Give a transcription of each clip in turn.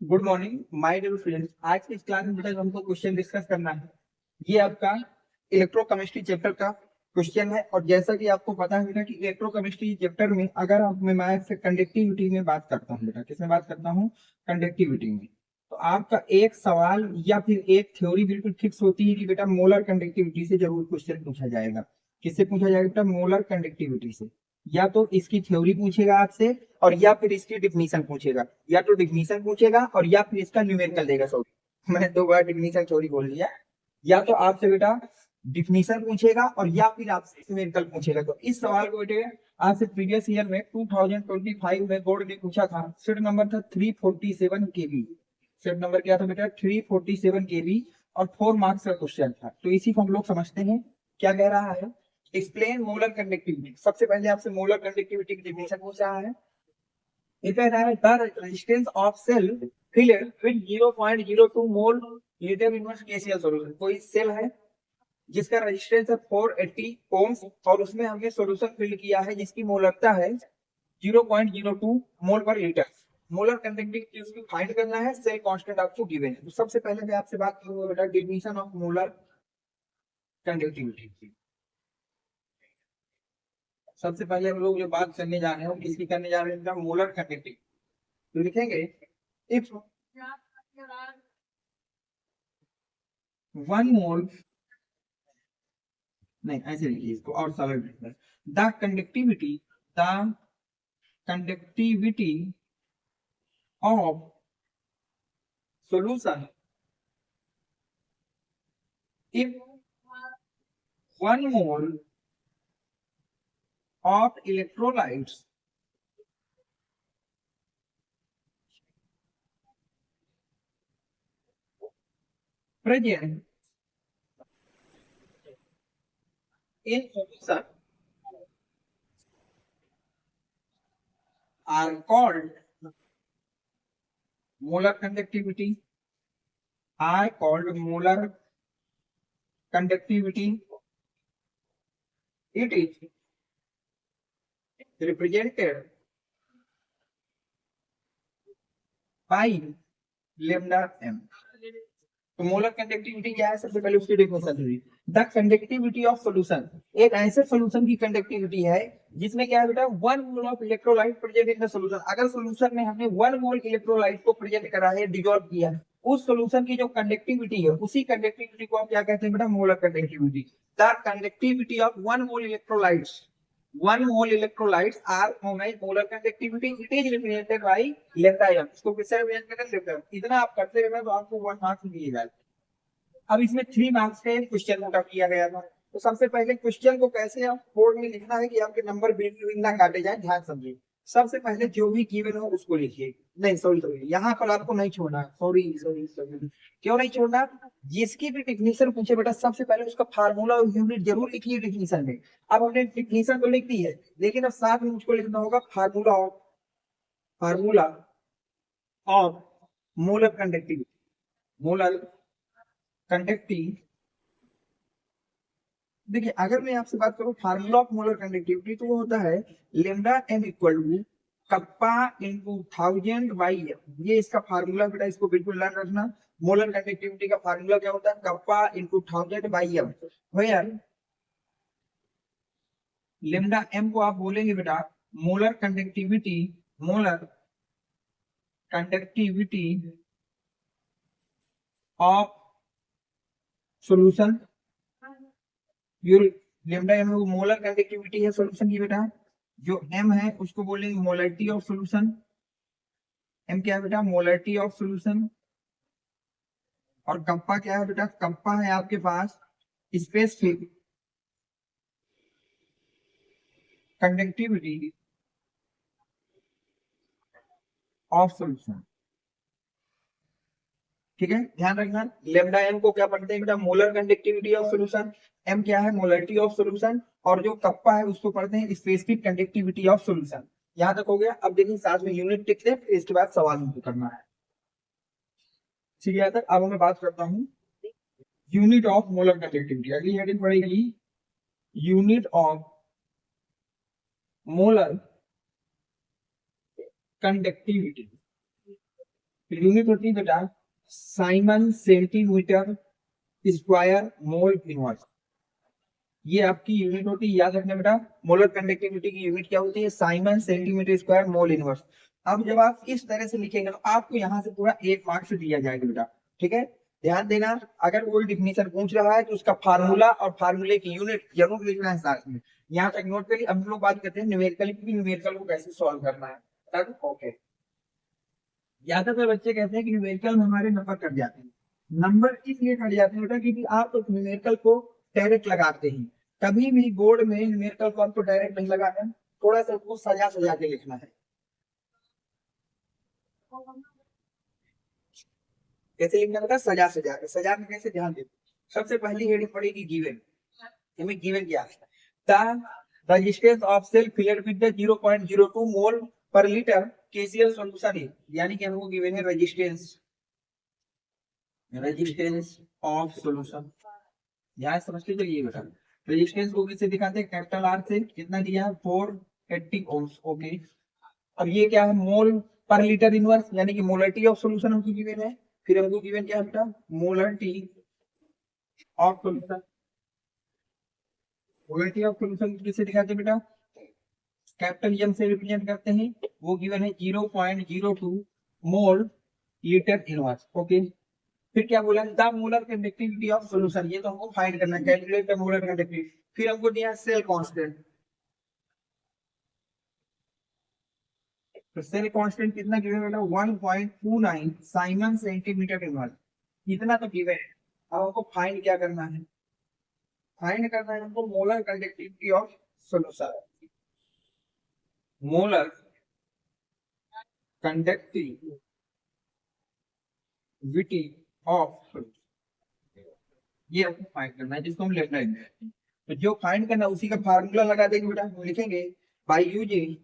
Good morning my dear friends. आज की इस क्लास में बेटा हमको क्वेश्चन डिस्कस करना है। ये आपका इलेक्ट्रोकेमिस्ट्री चैप्टर का क्वेश्चन है। और जैसा कि आपको पता है बेटा कि इलेक्ट्रोकेमिस्ट्री चैप्टर में अगर आप मैं आपसे कंडक्टिविटी में बात करता हूँ, बेटा किसमें बात करता हूँ? कंडक्टिविटी में। तो आपका एक सवाल या फिर एक थ्योरी बिल्कुल फिक्स होती है कि बेटा मोलर कंडक्टिविटी से जरूर क्वेश्चन पूछा जाएगा। किससे पूछा जाएगा बेटा? मोलर कंडक्टिविटी से। या तो इसकी थ्योरी पूछेगा आपसे, और या फिर इसकी डिफिनीशन पूछेगा। या तो डिफिनीशन पूछेगा और या फिर इसका न्यूमेरिकल देगा। सॉरी, मैंने दो बार डिफिनीशन थ्योरी बोल दिया। या तो आपसे बेटा डिफिनीशन पूछेगा और या फिर आपसे न्यूमेरिकल पूछेगा। तो इस सवाल को बेटे आपसे प्रीवियस ईयर में 2025 में बोर्ड ने पूछा था। सेट नंबर था 347 केबी। सेट नंबर क्या था बेटा? 347 केबी। और 4 मार्क्स का क्वेश्चन था। तो इसी को हम लोग समझते हैं क्या कह रहा है। Explain molar conductivity. सबसे पहले आपसे मोलर कंडक्टिविटी की डेफिनेशन पूछ रहा है। ये कह रहा है the resistance of cell filled with 0.02 mole litre inverse KCl solution. कोई सेल है जिसका रेजिस्टेंस है 480 ओम्स और उसमें हमने सॉल्यूशन फिल किया है जिसकी मोलरता है 0.02 mole per litre. Molar conductivity उसकी फाइंड करना है। सेल कांस्टेंट आपको गिवन है। तो सबसे पहले मैं आपसे बात करूंगा बेटा डेफिनेशन ऑफ मोलर कंडक्टिविटी। सबसे पहले हम लोग जो बात करने जा रहे हैं किसकी करने जा रहे हैं? Molar conductivity. तो लिखेंगे इफ 1 मोल, नहीं ऐसे लिखिए इसको और सरल लिखना है। The conductivity of solution if 1 mole of electrolytes present in solution are called molar conductivity, are called molar conductivity. It is represented by lambda m. तो मोलर कंडक्टिविटी क्या है? सबसे पहले उसकी डेफिनेशन हुई। द कंडक्टिविटी ऑफ सॉल्यूशन, एक ऐसे solution की कंडक्टिविटी है जिसमें क्या है बेटा? 1 mole of electrolyte present in the solution. अगर सॉल्यूशन में हमने 1 मोल इलेक्ट्रोलाइट को प्रेजेंट करा है, डिसॉल्व किया है, उस सॉल्यूशन की जो कंडक्टिविटी है उसी कंडक्टिविटी को आप क्या कहते हैं बेटा? Molar conductivity. The conductivity of 1 mole electrolytes, 1 mole electrolytes are known as molar conductivity. It is represented by lambda m. इसको किससे रिप्रेजेंट करते हैं? lambda m। इतना आप करते रहे तो आपको 1 मार्क्स मिलेगा। अब इसमें 3 मार्क्स के क्वेश्चन पुट किया गया था। तो सबसे पहले क्वेश्चन को कैसे आप बोर्ड में लिखना है कि आपके नंबर बिल्कुल ना काटे जाए, ध्यान समझिए। सबसे पहले जो भी गिवन हो उसको लिखिए। नहीं सॉरी सॉरी, यहाँ पर आपको नहीं छोड़ना। सॉरी सॉरी सॉरी, क्यों नहीं छोड़ना? जिसकी भी डिफिनीशन पूछे बेटा सबसे पहले उसका फार्मूला और यूनिट जरूर लिखिए डिफिनीशन में। अब हमने डिफिनीशन तो लिख दी है, लेकिन अब साथ में मुझको लिखना होगा formula of molar conductivity. Molar conductivity, देखिए अगर मैं आपसे बात करूं फार्मूला ऑफ मोलर कंडक्टिविटी तो वो होता है lambda M equal to kappa into 1000/m। ये इसका फार्मूला बेटा, इसको बिल्कुल लर्न रखना। मोलर कंडक्टिविटी का फार्मूला क्या होता है? Kappa into 1000/m। Where lambda M को आप बोलेंगे बेटा molar conductivity, molar conductivity of solution. ये लेमडा एम मोलर कंडक्टिविटी है सॉल्यूशन की बेटा। जो एम है उसको बोलेंगे मोलरिटी ऑफ सॉल्यूशन। एम क्या है बेटा? Molarity of solution. और कप्पा क्या है बेटा? कप्पा है आपके पास स्पेसिफिक कंडक्टिविटी ऑफ सॉल्यूशन। ठीक है, ध्यान रखना। लेमडा एम को क्या पढ़ते हैं बेटा? Molar conductivity of solution. M क्या है? Molarity of solution. और जो कप्पा है उसको पढ़ते हैं स्पेसिफिक कंडक्टिविटी ऑफ सॉल्यूशन। यहां तक हो गया। अब देखिए साथ में यूनिट लिखते हैं, फिर इसके बाद सवाल हमको करना है। ठीक है, तक अब मैं बात करता हूँ यूनिट ऑफ मोलर कंडक्टिविटी। अगली हेडिंग पड़ेगी unit of molar conductivity. Unit होती है बेटा Simon centimetre square mole inverse. ये आपकी यूनिट होती है, याद रखना बेटा। मोलर कंडक्टिविटी की यूनिट क्या होती है? Simon centimetre square mole inverse. अब जब आप इस तरह से लिखेंगे तो आपको यहाँ से पूरा 1 मार्क्स दिया जाएगा बेटा, ठीक है। ध्यान देना, अगर कोई डिफिनेशन पूछ रहा है तो उसका फार्मूला और फार्मूले की यूनिट जरूर लिखना है साथ में। यहाँ तक नोट करिए। अब हम लोग बात करते हैं न्यूमेरिकल की, न्यूमेरिकल को कैसे सॉल्व करना है। ओके, ज्यादातर बच्चे कहते हैं कि न्यूमेरिकल में हमारे नंबर कट जाते हैं। नंबर इसलिए कट जाते हैं बेटा क्योंकि आप तो न्यूमेरिकल को डायरेक्ट लगाते हैं। कभी भी बोर्ड में न्यूमेरिकल को आपको डायरेक्ट नहीं लगाना है, थोड़ा सा उसको सजा सजा के लिखना है। कैसे लिखना बेटा? सजा सजा के। सजा में कैसे? ध्यान दे। सबसे पहली हेडिंग पड़ेगी गिवन। हमें गिवन क्या है? The resistance of cell filled with the 0.02 mole per litre KCL solution है। यानी कि हमको गिवन है रेजिस्टेंस ऑफ सॉल्यूशन। ध्यान समझते चलिए बेटा। रेजिस्टेंस को किससे दिखाते हैं? कैपिटल आर से। कितना दिया है? 480 ओम्स। ओके, अब ये क्या है? मोल पर लीटर इनवर्स, यानी कि मोलरिटी ऑफ सॉल्यूशन हमको गिवन है। फिर हमको गिवन क्या है बेटा? Molarity of solution. Molarity of solution किससे दिखाते हैं बेटा? कैपिटल एम से रिप्रेजेंट करते हैं। वो गिवन है 0.02 मोल लीटर इनवर्स। ओके, फिर क्या बोला? The molar conductivity of solution. ये तो हमको फाइंड करना है, कैलकुलेट द मोलर कंडक्टिविटी। फिर हमको दिया सेल कांस्टेंट। तो सेल कांस्टेंट कितना गिवन है बेटा? 1.29 साइमन सेंटीमीटर इनवर्स। इतना तो गिवन है। अब हमको फाइंड क्या करना है? फाइंड करना है हमको molar conductivity of solution. Molar conductivity of, ये हमको फाइंड करना है, जिसको हम लेफ्ट हैंड में। तो जो फाइंड करना है उसी का फार्मूला लगा देंगे बेटा। हम लिखेंगे by using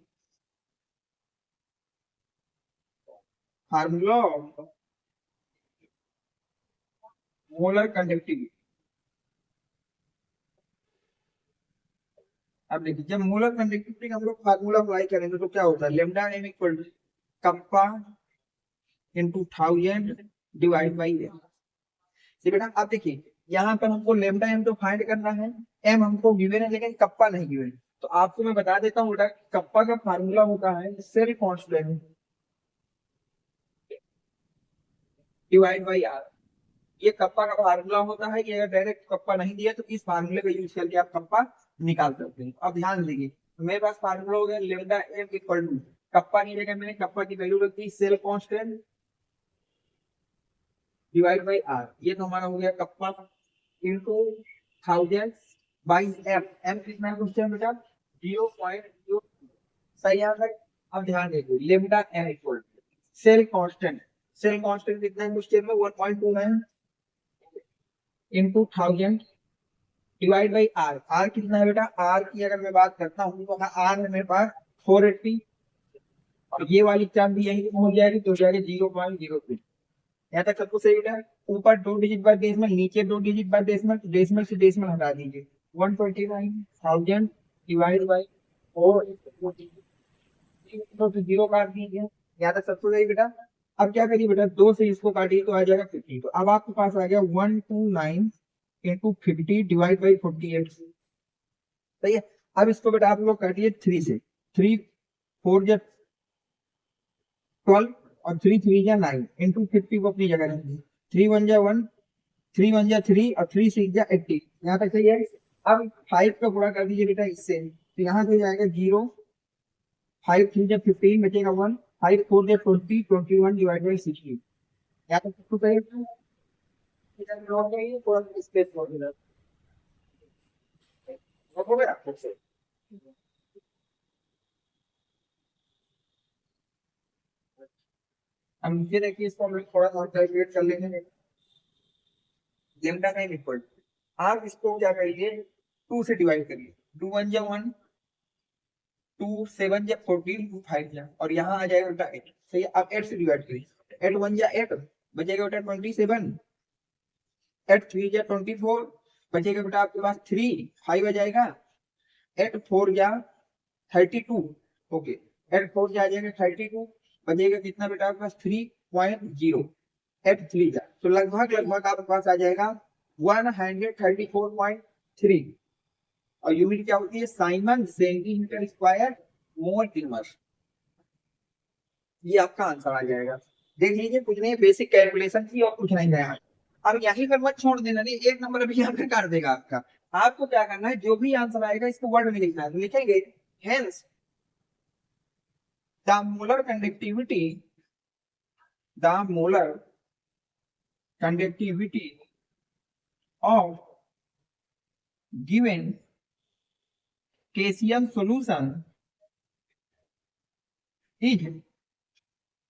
formula of molar conductivity. अब देखिए, जब मोलर कंडक्टिविटी का हम लोग फार्मूला अप्लाई करेंगे तो क्या होता है? Lambda M equal to kappa into 1000 divide by M. जी बेटा, अब देखिए यहाँ पर हमको लेमडा एम तो फाइंड करना है, एम हमको गिवन है लेकिन कप्पा नहीं गिवन है। तो आपको मैं बता देता हूँ बेटा, कप्पा का फार्मूला होता है cell constant divide by R. ये कप्पा का फार्मूला होता है कि अगर डायरेक्ट कप्पा नहीं दिया तो इस फार्मूले का यूज करके आप कप्पा निकाल सकते हैं। अब ध्यान दीजिए, तो मेरे पास फार्मूला हो गया lambda M equal to, kappa की जगह मैंने कप्पा की वैल्यू रख दी cell constant divide by R. ये तो हमारा हो गया kappa into 1000 by M. M कितना है क्वेश्चन बेटा? 0.0। सही आंसर। अब ध्यान देखिए, lambda M equal cell constant. Cell constant कितना है क्वेश्चन में? 1.29 into 1000 divide by R. R कितना है बेटा? आर की अगर मैं बात करता हूँ तो आर है मेरे पास 480। और ये वाली चार्ज भी यही पहुंच जाएगी तो हो जाएगा 0.03। यहाँ तक सबको सही बेटा? ऊपर 2 डिजिट बाय डेसिमल, नीचे 2 डिजिट बाय डेसिमल, डेसिमल से डेसिमल हटा दीजिए। 129,000 डिवाइड बाई 4 तो 0 काट दीजिए। यहाँ तक सबको सही बेटा? अब क्या करिए बेटा, 2 से इसको काटिए तो आ जाएगा 50। तो अब आपके पास आ गया 129 इंटू 50 डिवाइड बाई 48। सही है। अब इसको बेटा आप लोग काटिए 3 से। 3 4 जा 12 और 3 3 जा 9 इंटू 50 को अपनी जगह रखिए। 3 1 जा 1, 3 1 जा 3 और 3 6 जा 80। यहाँ तक सही है। अब 5 का गुणा कर दीजिए बेटा इससे, तो यहाँ से जाएगा 0, 5 3 जा 15 बचेगा 1, 5 4 जा 20, 21 डिवाइड बाई 60। यहाँ तक सबको सही है। थोड़ा स्पेस हो गया। अब नीचे देखिए, इसको हम लोग थोड़ा सा कैलकुलेट कर लेंगे। लेमडा का इक्वल आप इसको क्या करिए, 2 से डिवाइड करिए। 2 1 जा 1, 2 7 जा 14, 2 5 जा, और यहाँ आ जाएगा बेटा 8। सही है। अब 8 से डिवाइड करिए। 8 1 जा 8 बचेगा बेटा 27, 8 3 जा 24 बचेगा बेटा आपके पास 3, 5 आ जाएगा। 8 4 जा 32। ओके, 8 4 जा आ जाएगा 32, बचेगा कितना बेटा आपके पास 3, 134.0 का, तो लगभग लगभग आपके पास आ जाएगा 134.3 और यूनिट क्या होती है Simon centimetre square mole inverse. ये आपका आंसर आ जाएगा। देख लीजिए कुछ नहीं बेसिक कैलकुलेशन की और कुछ नहीं है। अब यहीं पर मत छोड़ देना, नहीं एक नंबर अभी यहाँ पे काट देगा आपका। आपको क्या करना है जो भी आंसर आएगा इसको वर्ड में लिखना है, तो लिखेंगे hence the molar conductivity of given KCl solution is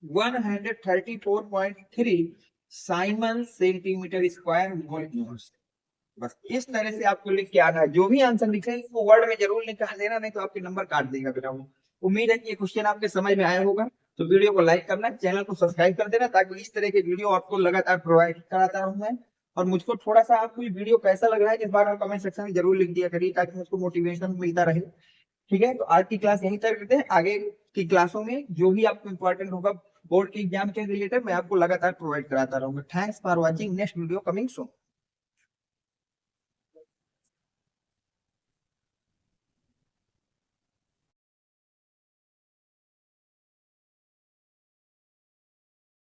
134.3 Simon centimetre square mole inverse. बस इस तरह से आपको लिख के आना है, जो भी आंसर लिखे इसको वर्ड में जरूर निकाल देना, नहीं तो आपके नंबर काट देगा बेटा वो। उम्मीद है कि ये क्वेश्चन आपके समझ में आया होगा। तो वीडियो को लाइक करना, चैनल को सब्सक्राइब कर देना, ताकि इस तरह के वीडियो आपको लगातार प्रोवाइड कराता रहूं मैं। और मुझको थोड़ा सा आपको ये वीडियो कैसा लग रहा है इस बार आप कमेंट सेक्शन में जरूर लिख दिया करिए, ताकि मुझको मोटिवेशन मिलता रहे। ठीक है, तो आज की क्लास यहीं तक करते हैं। आगे की क्लासों में जो भी आपको इंपॉर्टेंट होगा बोर्ड के एग्जाम के रिलेटेड मैं आपको लगातार प्रोवाइड कराता रहूंगा। Thanks for watching, next video coming soon.